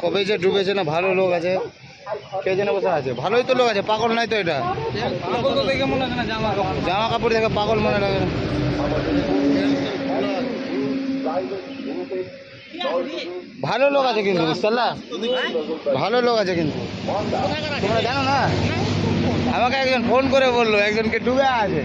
কবে যে ডুবেছে না, ভালো লোক আছে, কে যেন বসে আছে, ভালোই তো লোক আছে, পাগল নাই তো এটা। জামা কাপড় দেখে পাগল মনে লাগে না। ভালো লোক আছে কিন্তু, বুঝলা, ভালো লোক আছে কিন্তু, তোমরা জানো না। আমাকে একজন ফোন করে বললো একজনকে ডুবে আছে।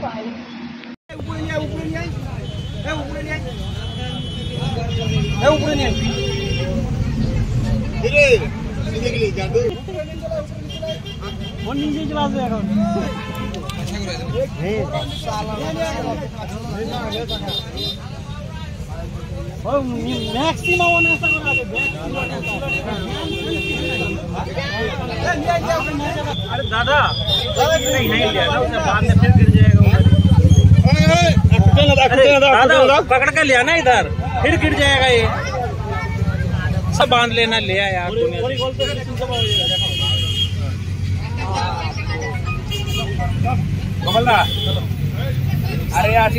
अरे दादा नहीं लिया ना उसने, बाद में फिर गिर जाएगा। दादा पकड़ के लिया ना इधर, फिर गिर जाएगा ये। सब बांध लेना, लिया यार कमला। अरे यार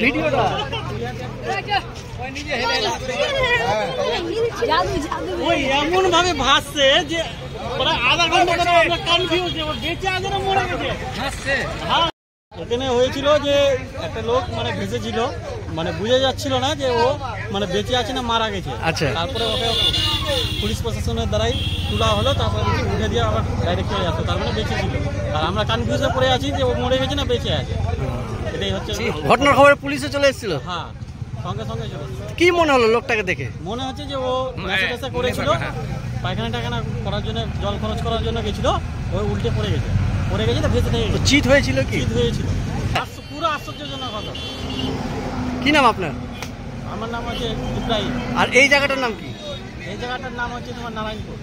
ভিডিওটা এমন ভাবে ভাসছে যে আধা ঘন্টা ধরে আমরা কনফিউজ, বেঁচে আছে না মরে গেছে। এখানে হয়েছিল যে একটা লোক মানে ভেসেছিল, মানে বুঝে যাচ্ছিল না যে ও মানে বেঁচে আছে না মারা গেছে। আচ্ছা, তারপরে ওকে পুলিশ প্রশাসনের দ্বারাই তোলা হলো, তারপরে উঠে দিয়ে আবার ডাইরেক্ট চলে আসতো, তার মানে বেঁচে ছিল। আর আমরা কনফিউজে পড়ে আছি যে ও মরে গেছে না বেঁচে আছে। এটাই হচ্ছে ঘটনার খবরে পুলিশে চলে এসেছিল। হ্যাঁ, সঙ্গে সঙ্গে চলে এসেছিল। কি মনে হলো লোকটাকে দেখে? মনে হচ্ছে যে ও নেশা করেছিল, পায়খানা টাখানা করার জন্য, জল খরচ করার জন্য গেছিল, ওই উল্টে পড়ে গেছে তো ভেসে থেকে গেছে। চিট হয়েছিল কি? চিট হয়েছিল, পুরো আশ্চর্যজনক কথা। কি নাম আপনার? আমার নাম হচ্ছে ইব্রাহিম। আর এই জায়গাটার নাম কি? এই জায়গাটার নাম হচ্ছে তোমার নারায়ণপুর।